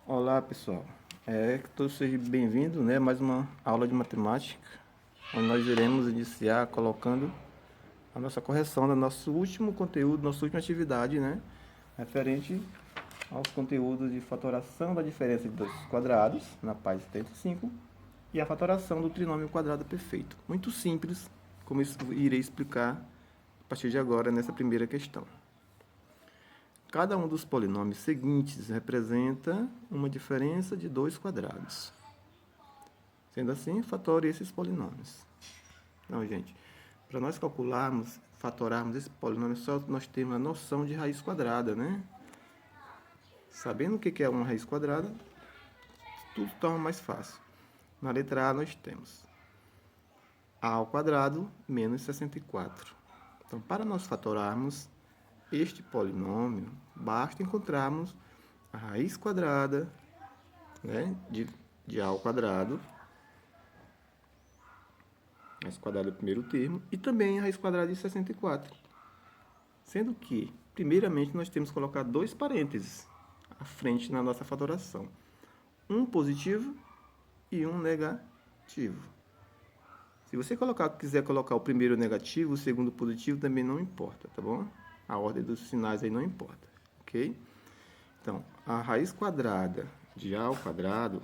Olá pessoal, que todos sejam bem-vindos, né? Mais uma aula de matemática, onde nós iremos iniciar colocando a nossa correção do nosso último conteúdo, nossa última atividade, né? Referente aos conteúdos de fatoração da diferença de dois quadrados, na página 75, e a fatoração do trinômio quadrado perfeito. Muito simples, como irei explicar a partir de agora nessa primeira questão. Cada um dos polinômios seguintes representa uma diferença de dois quadrados. Sendo assim, fatore esses polinômios. Então, gente, para nós calcularmos, fatorarmos esse polinômio, só nós temos a noção de raiz quadrada, né? Sabendo o que é uma raiz quadrada, tudo torna mais fácil. Na letra A nós temos a ao quadrado menos 64. Então, para nós fatorarmos este polinômio, basta encontrarmos a raiz quadrada, né, de A ao quadrado, a raiz quadrada do primeiro termo, e também a raiz quadrada de 64. Sendo que, primeiramente, nós temos que colocar dois parênteses à frente na nossa fatoração. Um positivo e um negativo. Se você quiser colocar o primeiro negativo, o segundo positivo, também não importa, tá bom? A ordem dos sinais aí não importa, ok? Então, a raiz quadrada de A ao quadrado,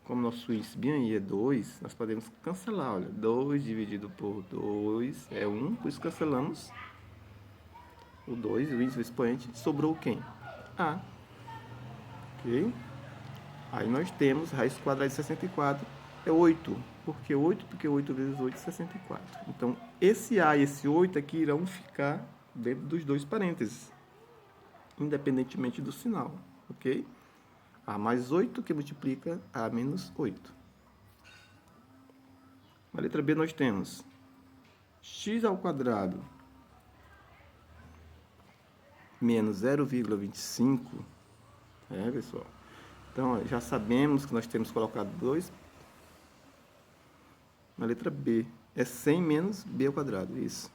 como nosso índice bem aí é 2, nós podemos cancelar, olha, 2 dividido por 2 é 1, por isso cancelamos o 2, o índice do expoente, sobrou quem? A, ok? Aí nós temos raiz quadrada de 64, é 8. Por que 8? Porque 8 vezes 8 é 64. Então, esse A e esse 8 aqui irão ficar dentro dos dois parênteses, independentemente do sinal, ok? A mais 8 que multiplica A menos 8. Na letra B nós temos x ao quadrado menos 0,25. Pessoal? Então, já sabemos que nós temos que colocar 2. Na letra B, é 100 menos B ao quadrado, isso.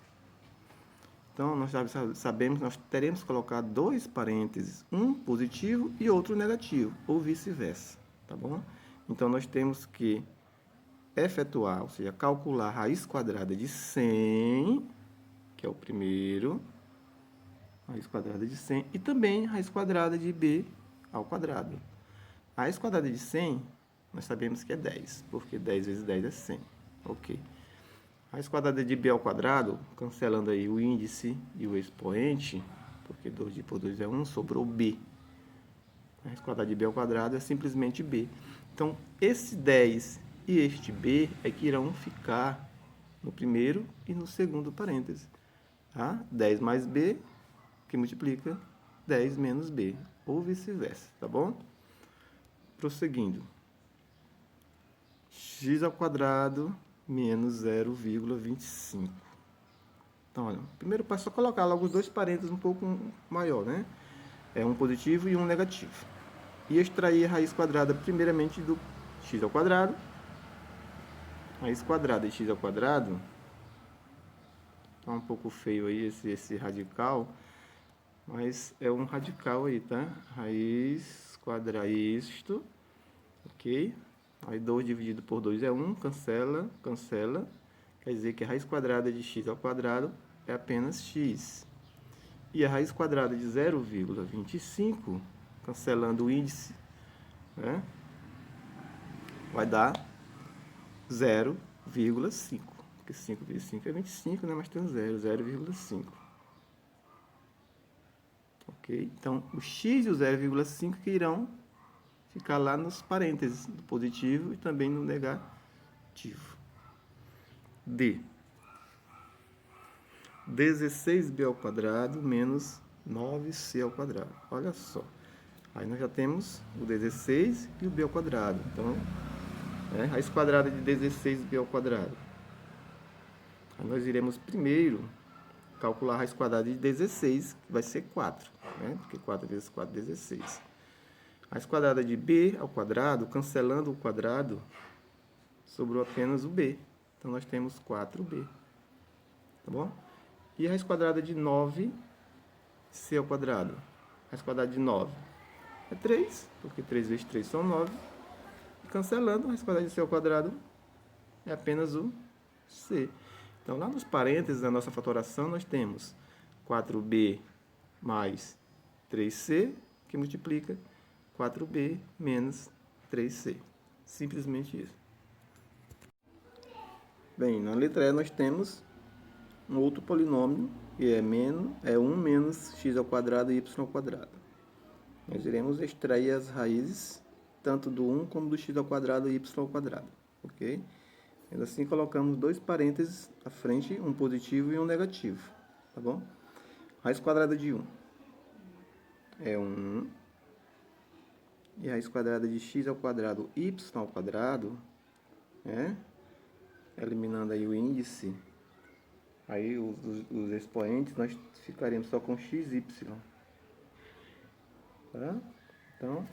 Então, nós já sabemos que nós teremos que colocar dois parênteses, um positivo e outro negativo, ou vice-versa, tá bom? Então, nós temos que efetuar, ou seja, calcular a raiz quadrada de 100, que é o primeiro, raiz quadrada de 100, e também a raiz quadrada de b ao quadrado. A raiz quadrada de 100, nós sabemos que é 10, porque 10 vezes 10 é 100, ok? A raiz quadrada de b ao quadrado, cancelando aí o índice e o expoente, porque 2 por 2 é 1, sobrou b. A raiz quadrada de b ao quadrado é simplesmente b. Então, esse 10 e este b é que irão ficar no primeiro e no segundo parêntese. Tá? 10 mais b, que multiplica 10 menos b, ou vice-versa, tá bom? Prosseguindo. X ao quadrado menos 0,25. Então, olha, o primeiro passo é só colocar logo os dois parênteses um pouco maior, né? É um positivo e um negativo. E extrair a raiz quadrada primeiramente do x ao quadrado. Raiz quadrada de x ao quadrado. Tá um pouco feio aí esse radical, mas é um radical aí, tá? Raiz quadrada isto, ok? Aí 2 dividido por 2 é 1, cancela, cancela. Quer dizer que a raiz quadrada de x ao quadrado é apenas x. E a raiz quadrada de 0,25, cancelando o índice, né, vai dar 0,5. Porque 5 vezes 5 é 25, né? Mas tem um 0,5. Ok? Então, o x e o 0,5 que irão ficar lá nos parênteses, do positivo e também no negativo. D. 16b ao quadrado menos 9c ao quadrado. Olha só. Aí nós já temos o 16 e o b ao quadrado. Então, raiz quadrada de 16b ao quadrado. Aí nós iremos primeiro calcular a raiz quadrada de 16, que vai ser 4. Né? Porque 4 vezes 4 é 16. A raiz quadrada de b ao quadrado, cancelando o quadrado, sobrou apenas o b. Então, nós temos 4b. Tá bom? E a raiz quadrada de 9c ao quadrado? A raiz quadrada de 9. é 3, porque 3 vezes 3 são 9. E cancelando, a raiz quadrada de c ao quadrado é apenas o c. Então, lá nos parênteses da nossa fatoração, nós temos 4b mais 3c, que multiplica 4b menos 3c. Simplesmente isso. Bem, na letra E nós temos um outro polinômio, que é 1 menos x ao quadrado e y ao quadrado. Nós iremos extrair as raízes, tanto do 1 como do x ao quadrado e y ao quadrado. Ok? E assim colocamos dois parênteses à frente, um positivo e um negativo. Tá bom? Raiz quadrada de 1 é 1. E a raiz quadrada de x ao quadrado y ao quadrado, eliminando aí o índice, aí os expoentes, nós ficaremos só com xy. Tá? Então,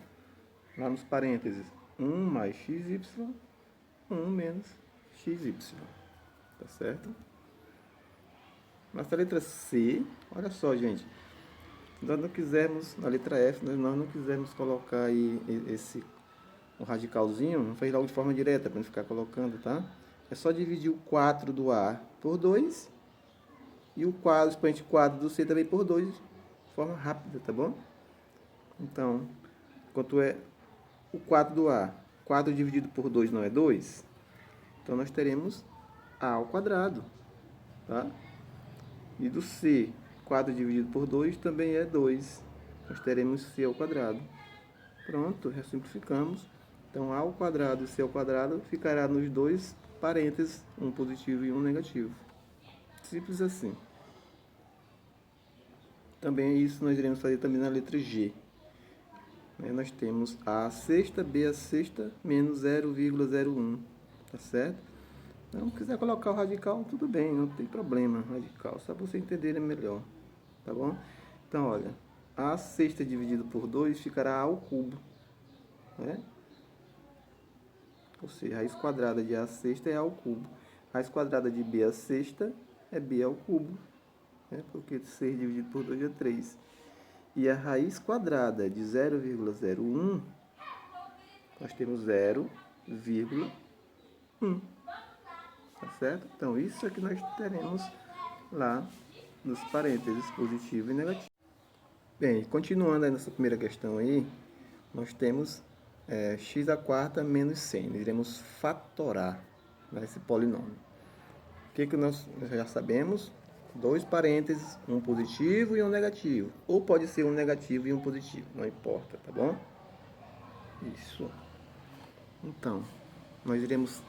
lá nos parênteses, 1 mais xy, 1 menos xy. Tá certo? Nossa letra C, olha só, gente. Nós não quisermos, na letra F, nós não quisermos colocar aí um radicalzinho, não faz logo de forma direta, para não ficar colocando, tá? É só dividir o 4 do A por 2 e o expoente 4 do C também por 2, de forma rápida, tá bom? Então, quanto é o 4 do A? 4 dividido por 2 não é 2? Então, nós teremos A ao quadrado, tá? E do C, 4 dividido por 2 também é 2. Nós teremos C ao quadrado. Pronto, já simplificamos. Então, A ao quadrado e C ao quadrado ficará nos dois parênteses, um positivo e um negativo. Simples assim. Também isso nós iremos fazer também na letra G. Nós temos A à sexta, B à sexta, menos 0,01. Tá certo? Então, se quiser colocar o radical, tudo bem, não tem problema, radical. Só para você entender melhor. Tá bom? Então, olha. A sexta dividido por 2 ficará A ao cubo. Né? Ou seja, a raiz quadrada de A sexta é A ao cubo. A raiz quadrada de B a sexta é B ao cubo. Né? Porque 6 dividido por 2 é 3. E a raiz quadrada de 0,01, nós temos 0,1. Tá certo? Então, isso é que nós teremos lá nos parênteses positivo e negativo. Bem, continuando aí nessa primeira questão aí, nós temos x à quarta menos 100. Nós iremos fatorar, né, esse polinômio. O que nós já sabemos? Dois parênteses, um positivo e um negativo. Ou pode ser um negativo e um positivo, não importa, tá bom? Isso. Então, nós iremos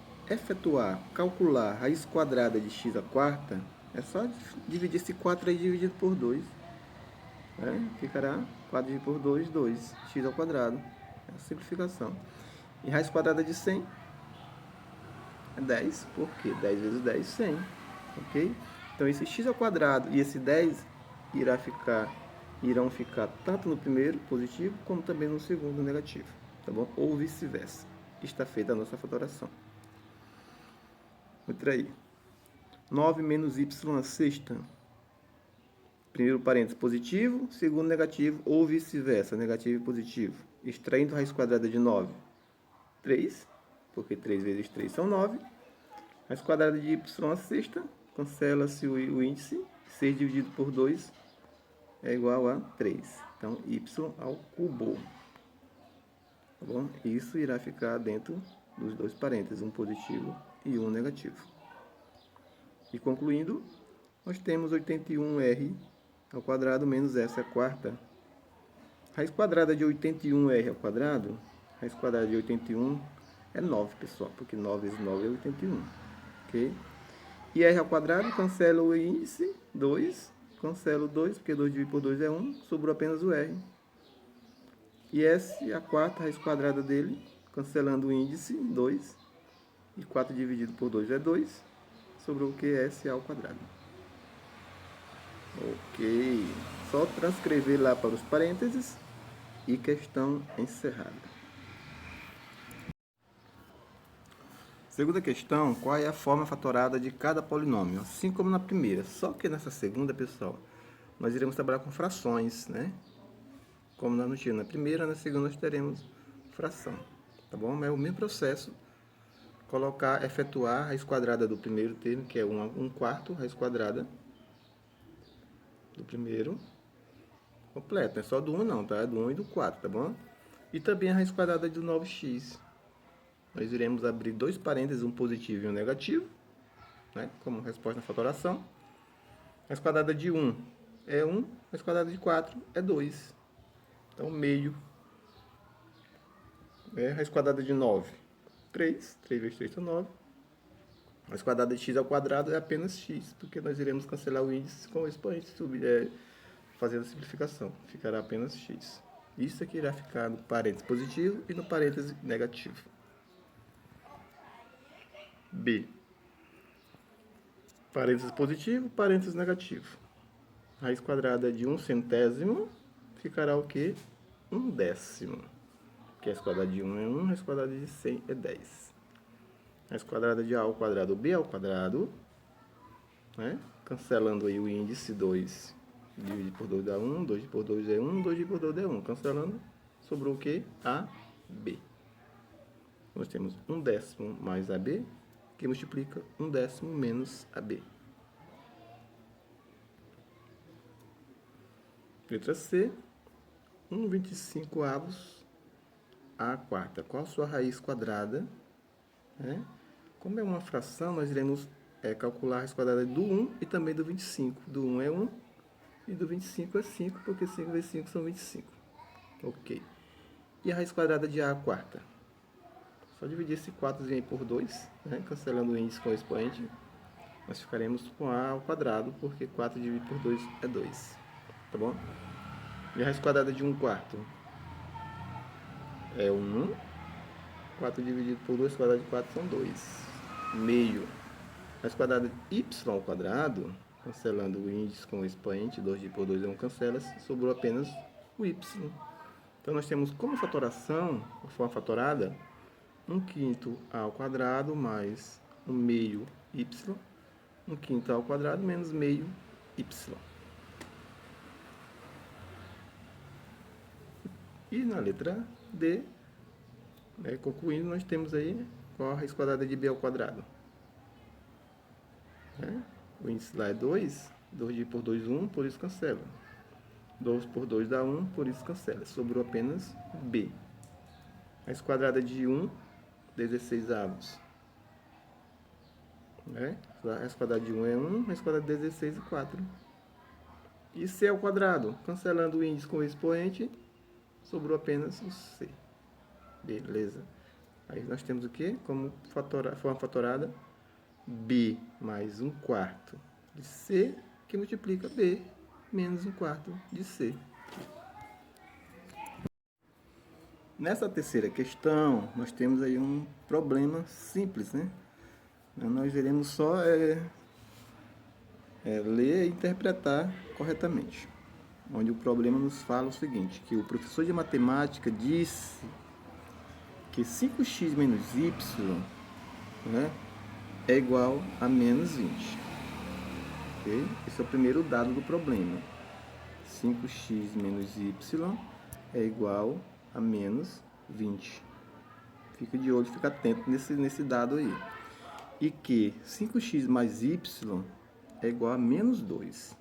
calcular a raiz quadrada de x à quarta. É só dividir esse 4 aí dividido por 2. Ficará 4 dividido por 2, 2. X ao quadrado. É a simplificação. E raiz quadrada de 100 é 10. Por quê? 10 vezes 10, 100. Ok? Então, esse x ao quadrado e esse 10 irão ficar tanto no primeiro, positivo, como também no segundo, negativo. Tá bom? Ou vice-versa. Está feita a nossa fatoração. Outra aí. 9 menos y à sexta. Primeiro parênteses positivo, segundo negativo, ou vice-versa, negativo e positivo. Extraindo a raiz quadrada de 9, 3, porque 3 vezes 3 são 9. Raiz quadrada de y à sexta, cancela-se o índice, 6 dividido por 2 é igual a 3. Então, y ao cubo. Tá bom? Isso irá ficar dentro dos dois parênteses, um positivo e um negativo. E concluindo, nós temos 81r ao quadrado menos s à quarta. Raiz quadrada de 81r ao quadrado, raiz quadrada de 81 é 9, pessoal, porque 9 vezes 9 é 81. Ok? E r ao quadrado, cancela o índice, 2, cancela o 2, porque 2 dividido por 2 é 1, sobrou apenas o r. E s, a quarta raiz quadrada dele, cancelando o índice, 2, e 4 dividido por 2 é 2, sobrou o que? S ao quadrado. Ok, só transcrever lá para os parênteses e questão encerrada. Segunda questão, qual é a forma fatorada de cada polinômio? Assim como na primeira, só que nessa segunda, pessoal, nós iremos trabalhar com frações, né? como nós não tínhamos na primeira, na segunda nós teremos fração, tá bom? É o mesmo processo, efetuar a raiz quadrada do primeiro termo, que é 1 quarto, raiz quadrada do primeiro, completo, não é só do 1 não, tá? É do 1 e do 4, tá bom? E também a raiz quadrada do 9x. Nós iremos abrir dois parênteses, um positivo e um negativo, né? Como resposta na fatoração. Raiz quadrada de 1 é 1, raiz quadrada de 4 é 2. Então, meio. Raiz quadrada de 9, 3. 3 vezes 3 são 9. Raiz quadrada de x ao quadrado é apenas x, porque nós iremos cancelar o índice com o expoente, fazendo a simplificação. Ficará apenas x. Isso aqui irá ficar no parênteses positivo e no parênteses negativo. B. Parênteses positivo, parênteses negativo. Raiz quadrada de 1 centésimo ficará o quê? 1 décimo. Porque a raiz quadrada de 1 é 1, a raiz quadrada de 100 é 10. Raiz quadrada de a ao quadrado, b ao quadrado, né? Cancelando aí o índice 2, dividido por 2 dá 1, 2 por 2 é 1, 2 por 2 é 1. Cancelando, sobrou o quê? AB. Nós temos 1 décimo mais AB, que multiplica 1 décimo menos AB. Letra C, 1/25 avos a quarta. Qual a sua raiz quadrada? Como é uma fração, nós iremos calcular a raiz quadrada do 1 e também do 25. Do 1 é 1 e do 25 é 5, porque 5 vezes 5 são 25. Ok. E a raiz quadrada de a quarta? Só dividir esse 4 aí por 2, né? Cancelando o índice com o expoente. Nós ficaremos com a ao quadrado, porque 4 dividido por 2 é 2. Tá bom? E a raiz quadrada de 1 quarto? É 1. 4 dividido por 2, quadrado de 4 são 2. Meio. Raiz quadrada de y ao quadrado, cancelando o índice com o expoente, 2 dividido por 2 é 1, cancela, sobrou apenas o y. Então, nós temos como fatoração, a forma fatorada, 1/5 ao quadrado mais 1 meio y, 1/5 ao quadrado menos meio y. E na letra D, concluindo, nós temos aí qual a raiz quadrada de b ao quadrado. O índice lá é 2, 2 dividido por 2, 1, por isso cancela. 2 por 2 dá 1, por isso cancela. Sobrou apenas b. Raiz quadrada de 1, 16 avos. A raiz quadrada de 1 é 1, raiz quadrada de 16 é 4. E c ao quadrado, cancelando o índice com o expoente, sobrou apenas o c. Beleza. Aí nós temos o quê? Como forma fatorada, b mais 1 quarto de c, que multiplica b menos 1 quarto de c. Nessa terceira questão, nós temos aí um problema simples, né? Nós iremos só ler e interpretar corretamente. Onde o problema nos fala o seguinte, que o professor de matemática disse que 5x menos y, é igual a menos 20. Okay? Esse é o primeiro dado do problema. 5x menos y é igual a menos 20. Fica de olho, fica atento nesse dado aí. E que 5x mais y é igual a menos 2.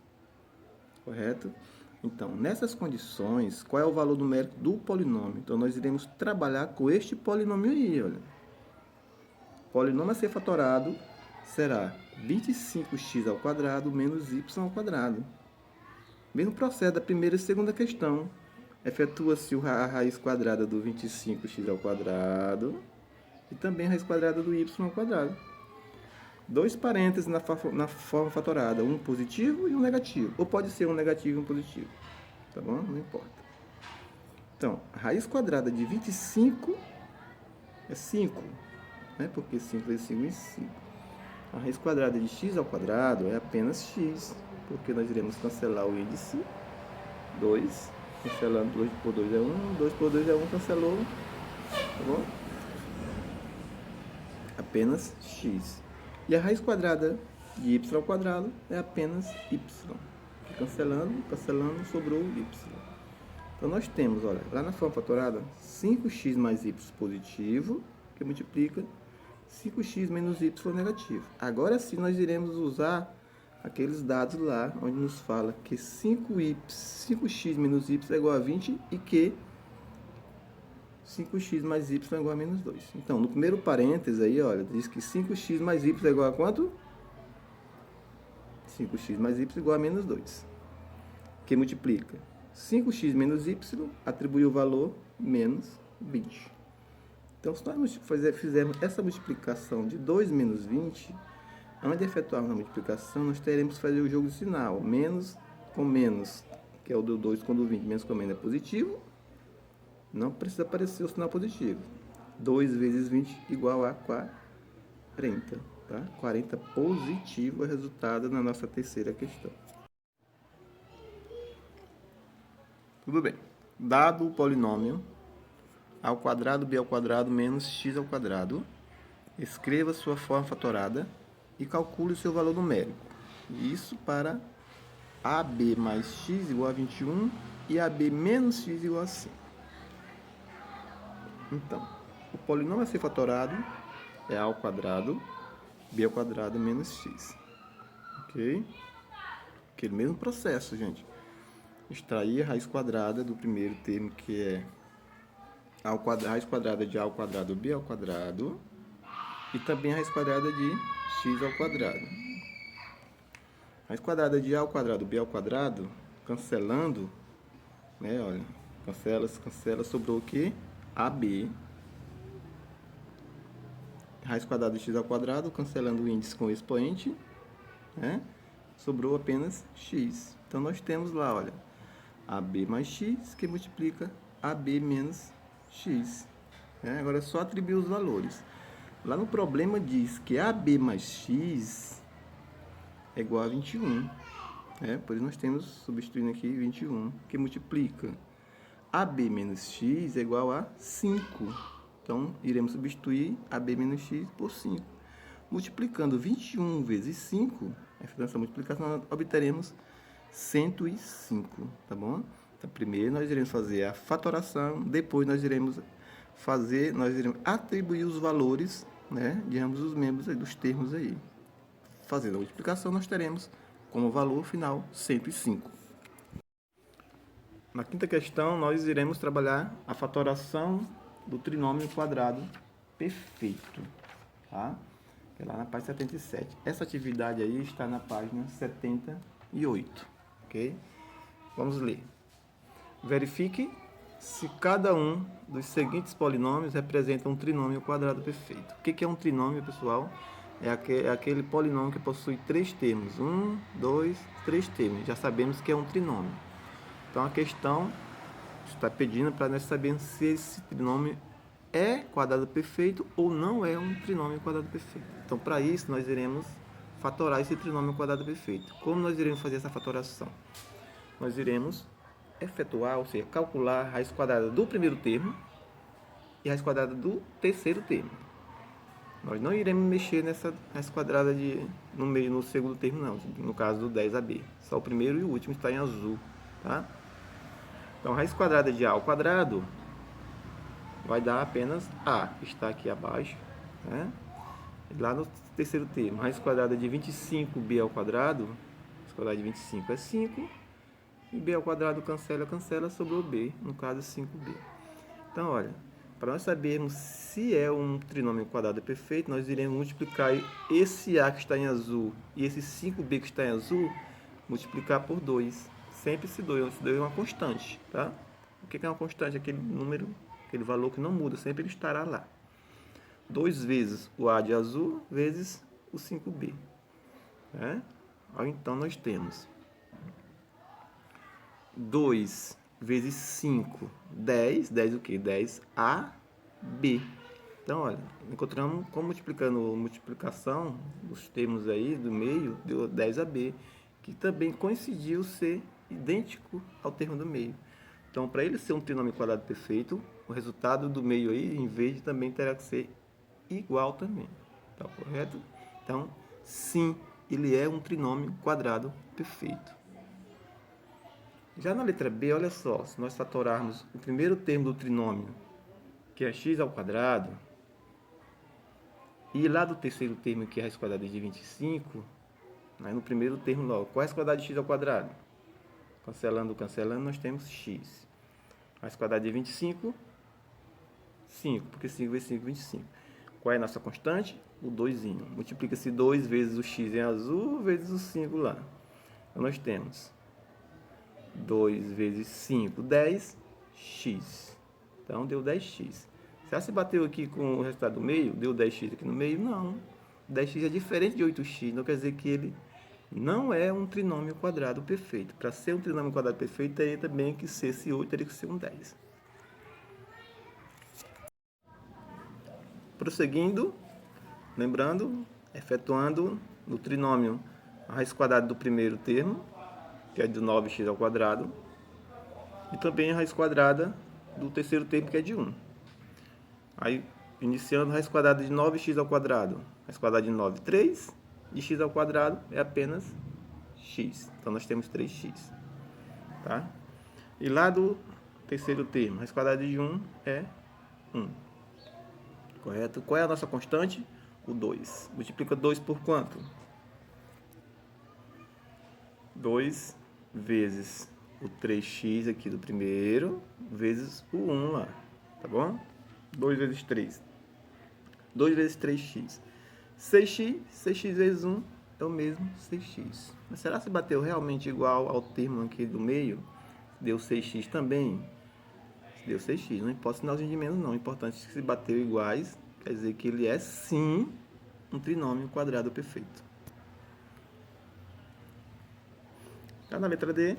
Correto? Então, nessas condições, qual é o valor numérico do polinômio? Então, nós iremos trabalhar com este polinômio aí, olha. O polinômio a ser fatorado será 25x ao quadrado menos y ao quadrado. Mesmo processo da primeira e segunda questão. Efetua-se a raiz quadrada do 25x ao quadrado e também a raiz quadrada do y ao quadrado. Dois parênteses na forma fatorada, um positivo e um negativo. Ou pode ser um negativo e um positivo. Tá bom? Não importa. Então, a raiz quadrada de 25 é 5. Né? Porque 5 vezes 5 é 5. A raiz quadrada de x ao quadrado é apenas x. Porque nós iremos cancelar o índice 2. Cancelando 2 por 2 é 1. 2 por 2 é 1, cancelou. Tá bom? Apenas x. E a raiz quadrada de y ao quadrado é apenas y. Cancelando, sobrou y. Então, nós temos, olha, lá na forma fatorada, 5x mais y positivo, que multiplica 5x menos y negativo. Agora sim, nós iremos usar aqueles dados lá, onde nos fala que 5x menos y é igual a 20 e que 5x mais y é igual a menos 2. Então, no primeiro parênteses aí, olha, diz que 5x mais y é igual a quanto? 5x mais y é igual a menos 2. Que multiplica 5x menos y, atribui o valor menos 20. Então, se nós fizermos essa multiplicação de 2 menos 20, antes de efetuarmos a multiplicação, nós teremos que fazer o jogo de sinal. Menos com menos, que é o do 2 com o do 20, menos com menos é positivo. Não precisa aparecer o sinal positivo. 2 vezes 20 igual a 40. Tá? 40 positivo é o resultado na nossa terceira questão. Tudo bem. Dado o polinômio a ao quadrado b ao quadrado menos x ao quadrado, escreva sua forma fatorada e calcule o seu valor numérico. Isso para ab mais x igual a 21 e ab menos x igual a 5. Então, o polinômio a ser fatorado é a ao quadrado, b ao quadrado menos x. Ok? Aquele mesmo processo, gente. Extrair a raiz quadrada do primeiro termo, que é a raiz quadrada de a ao quadrado b ao quadrado, e também a raiz quadrada de x ao quadrado. A raiz quadrada de a ao quadrado b ao quadrado, cancelando, né, olha, cancela, sobrou o quê? AB. Raiz quadrada de x ao quadrado, cancelando o índice com o expoente, né, sobrou apenas x. Então, nós temos lá, olha, AB mais x, que multiplica AB menos x. Agora é só atribuir os valores. Lá no problema diz que AB mais x é igual a 21. Por isso nós temos, substituindo aqui, 21, que multiplica AB menos x é igual a 5. Então, iremos substituir AB menos x por 5. Multiplicando 21 vezes 5, essa multiplicação, obteremos 105, tá bom? Então, primeiro nós iremos fazer a fatoração, depois nós iremos atribuir os valores, né, de ambos os membros aí, dos termos aí. Fazendo a multiplicação, nós teremos como valor final 105. Na quinta questão, nós iremos trabalhar a fatoração do trinômio quadrado perfeito, tá? É lá na página 77. Essa atividade aí está na página 78, ok? Vamos ler. Verifique se cada um dos seguintes polinômios representa um trinômio quadrado perfeito. O que é um trinômio, pessoal? É aquele polinômio que possui três termos. 3 termos. Já sabemos que é um trinômio. Então, a questão está pedindo para nós sabermos se esse trinômio é quadrado perfeito ou não é um trinômio quadrado perfeito. Então, para isso, nós iremos fatorar esse trinômio quadrado perfeito. Como nós iremos fazer essa fatoração? Nós iremos efetuar, ou seja, calcular a raiz quadrada do primeiro termo e a raiz quadrada do terceiro termo. Nós não iremos mexer nessa raiz quadrada no segundo termo, não. No caso do 10AB. Só o primeiro e o último está em azul, tá? Então, a raiz quadrada de a ao quadrado vai dar apenas a, que está aqui abaixo, né? Lá no terceiro termo, a raiz quadrada de 25b ao quadrado, a raiz quadrada de 25 é 5, e b ao quadrado cancela, sobrou b, no caso 5b. Então, olha, para nós sabermos se é um trinômio quadrado perfeito, nós iremos multiplicar esse a que está em azul e esse 5b que está em azul, multiplicar por 2. Sempre esse 2 é uma constante, tá? O que é uma constante? Aquele número, aquele valor que não muda, sempre ele estará lá. 2 vezes o a de azul vezes o 5b. Então, nós temos 2 vezes 5, 10. 10 o quê? 10AB. Então, olha, encontramos como multiplicação dos termos aí do meio, deu 10AB, que também coincidiu ser idêntico ao termo do meio. Então, para ele ser um trinômio quadrado perfeito, o resultado do meio aí, em vez, também terá que ser igual também. Tá correto? Então, sim, ele é um trinômio quadrado perfeito. Já na letra B, olha só, se nós fatorarmos o primeiro termo do trinômio, que é x ao quadrado, e lá do terceiro termo, que é raiz quadrada de 25, aí no primeiro termo logo, qual é a raiz quadrada de x ao quadrado? Cancelando, cancelando, nós temos x. Raiz quadrada de 25, 5, porque 5 vezes 5 é 25. Qual é a nossa constante? O 2. Multiplica-se 2 vezes o x em azul, vezes o 5 lá. Então, nós temos 2 vezes 5, 10, x. Então, deu 10x. Será que se bateu aqui com o resultado do meio? Deu 10x aqui no meio? Não. 10x é diferente de 8x. Não quer dizer que ele não é um trinômio quadrado perfeito. Para ser um trinômio quadrado perfeito, teria também que ser esse 8, teria que ser um 10. Prosseguindo, lembrando, efetuando no trinômio a raiz quadrada do primeiro termo, que é de 9x ao quadrado, e também a raiz quadrada do terceiro termo, que é de 1. Aí, iniciando a raiz quadrada de 9x ao quadrado, raiz quadrada de 9, 3, e x ao quadrado é apenas x. Então, nós temos 3x. Tá? E lá do terceiro termo, raiz quadrada de 1 é 1. Correto? Qual é a nossa constante? O 2. Multiplica 2 por quanto? 2 vezes o 3x aqui do primeiro, vezes o 1 lá. Tá bom? 2 vezes 3. 2 vezes 3x. 6x, 6x vezes 1 é o mesmo 6x. Mas será que bateu realmente igual ao termo aqui do meio? Deu 6x também? Deu 6x. Não importa o sinalzinho de menos, não. O importante é que se bateu iguais, quer dizer que ele é sim um trinômio quadrado perfeito. Tá na letra D.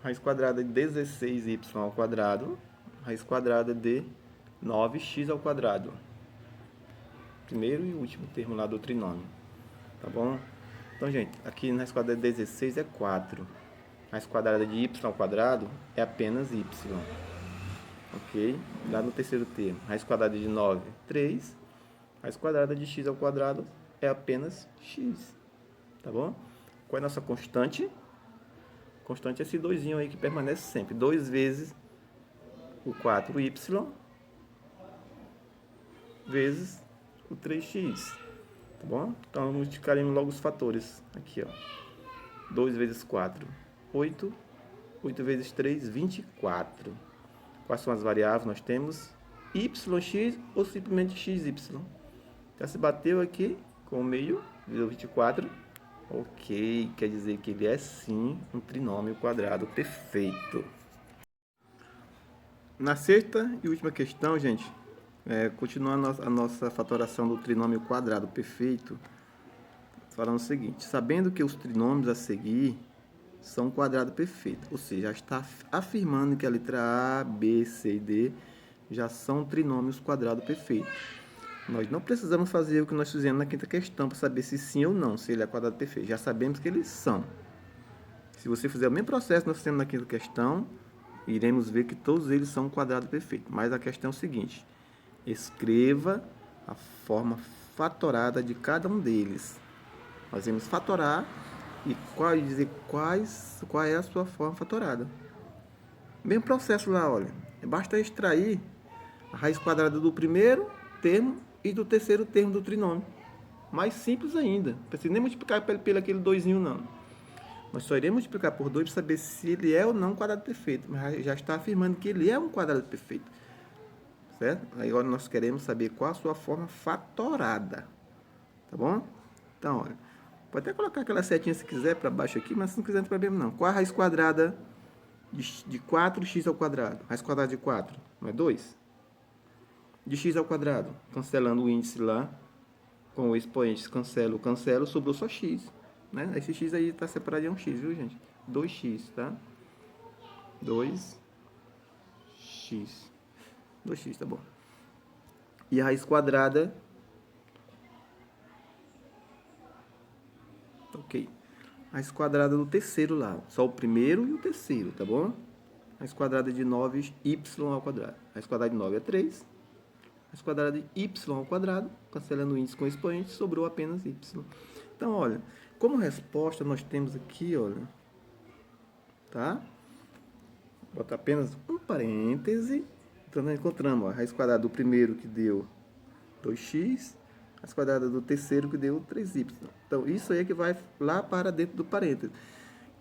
Raiz quadrada de 16y ao quadrado. Raiz quadrada de 9x ao quadrado. Primeiro e último termo lá do trinômio. Tá bom? Então, gente, aqui na raiz quadrada de 16 é 4. Raiz quadrada de y ao quadrado é apenas y. Ok? Lá no terceiro termo, raiz quadrada de 9, 3. Raiz quadrada de x ao quadrado é apenas x. Tá bom? Qual é a nossa constante? Constante é esse 2 aí que permanece sempre. 2 vezes o 4y vezes o 3x. Tá bom? Então, multiplicaremos logo os fatores. Aqui, ó. 2 vezes 4, 8. 8 vezes 3, 24. Quais são as variáveis? Nós temos yx ou simplesmente xy. Já se bateu aqui com o meio, deu 24. Ok, quer dizer que ele é sim um trinômio quadrado perfeito. Na sexta e última questão, gente, continuando a nossa fatoração do trinômio quadrado perfeito, falando o seguinte: sabendo que os trinômios a seguir são quadrado perfeito, ou seja, já está afirmando que a letra A, B, C e D já são trinômios quadrado perfeito. Nós não precisamos fazer o que nós fizemos na quinta questão para saber se sim ou não, se ele é quadrado perfeito. Já sabemos que eles são. Se você fizer o mesmo processo que nós fizemos na quinta questão, iremos ver que todos eles são quadrado perfeito. Mas a questão é o seguinte: escreva a forma fatorada de cada um deles. Nós vamos fatorar e dizer qual é a sua forma fatorada. Mesmo processo lá, olha. Basta extrair a raiz quadrada do primeiro termo e do terceiro termo do trinômio. Mais simples ainda. Não precisa nem multiplicar pelo aquele 2, não. Nós só iremos multiplicar por 2 para saber se ele é ou não um quadrado perfeito. Mas já está afirmando que ele é um quadrado perfeito. Certo? Aí agora nós queremos saber qual a sua forma fatorada. Tá bom? Então, olha. Pode até colocar aquela setinha se quiser para baixo aqui, mas se não quiser não tem problema não. Qual a raiz quadrada de 4x ao quadrado? Raiz quadrada de 4, não é 2? De x ao quadrado, cancelando o índice lá, com o expoente, cancelo, sobrou só x. Né? Esse x aí está separado em um x, viu, gente? 2x, tá? 2x. 2x, tá bom. E a raiz quadrada... Ok. Raiz quadrada do terceiro lá. Só o primeiro e o terceiro, tá bom? Raiz quadrada de 9y ao quadrado. Raiz quadrada de 9 é 3. Raiz quadrada de y ao quadrado. Cancelando o índice com o expoente, sobrou apenas y. Então, olha, como resposta nós temos aqui, olha, tá? Bota apenas um parêntese. Então, nós encontramos a raiz quadrada do primeiro que deu 2x, raiz quadrada do terceiro que deu 3y. Então, isso aí é que vai lá para dentro do parêntese.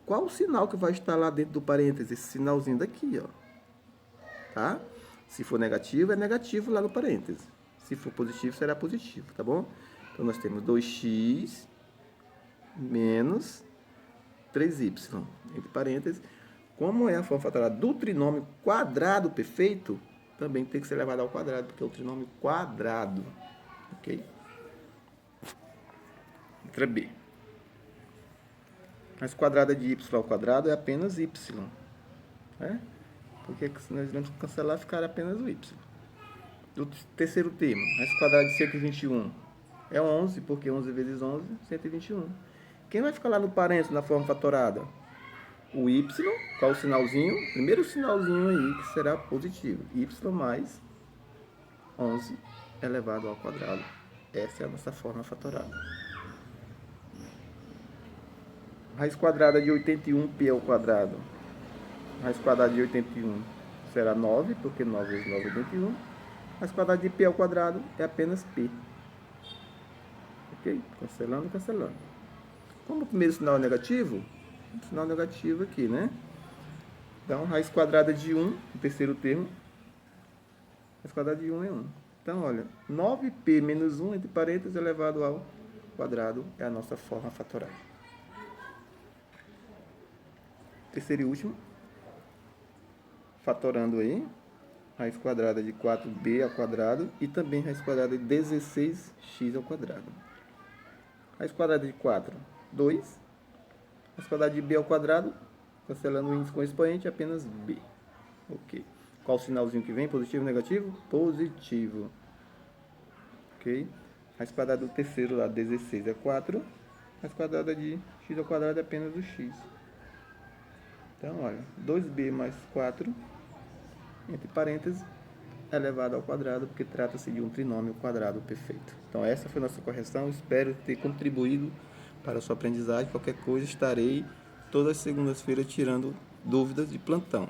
Qual o sinal que vai estar lá dentro do parêntese? Esse sinalzinho daqui, ó. Tá? Se for negativo, é negativo lá no parêntese. Se for positivo, será positivo, tá bom? Então, nós temos 2x menos 3y, entre parênteses. Como é a forma fatorada do trinômio quadrado perfeito, também tem que ser levado ao quadrado, porque é o trinômio quadrado. Ok? Letra B. Raiz quadrada de y ao quadrado é apenas y. Né? Porque se nós iremos cancelar, ficar apenas o y. Do terceiro termo, raiz quadrada de 121 é 11, porque 11 vezes 11, 121. Quem vai ficar lá no parênteses, na forma fatorada? O y, qual o sinalzinho? Primeiro sinalzinho aí, que será positivo. Y mais 11 elevado ao quadrado. Essa é a nossa forma fatorada. Raiz quadrada de 81π ao quadrado. Raiz quadrada de 81 será 9, porque 9 vezes 9 é 81. Raiz quadrada de π ao quadrado é apenas π. Ok? Cancelando, cancelando. Como o primeiro sinal é negativo, sinal negativo aqui, né? Então, raiz quadrada de 1, o terceiro termo, raiz quadrada de 1 é 1. Então, olha, 9π menos 1, entre parênteses, elevado ao quadrado, é a nossa forma fatorada. Terceiro e último, fatorando aí, raiz quadrada de 4b ao quadrado e também raiz quadrada de 16x ao quadrado. Raiz quadrada de 4, 2. Raiz quadrada de b ao quadrado, cancelando o índice com expoente, apenas b. Ok. Qual o sinalzinho que vem? Positivo ou negativo? Positivo. Ok. Raiz quadrada do terceiro lá, 16 é 4. Raiz quadrada de x ao quadrado é apenas o x. Então, olha, 2b mais 4, entre parênteses, elevado ao quadrado, porque trata-se de um trinômio quadrado perfeito. Então, essa foi a nossa correção. Espero ter contribuído para a sua aprendizagem. Qualquer coisa, estarei todas as segundas-feiras tirando dúvidas de plantão.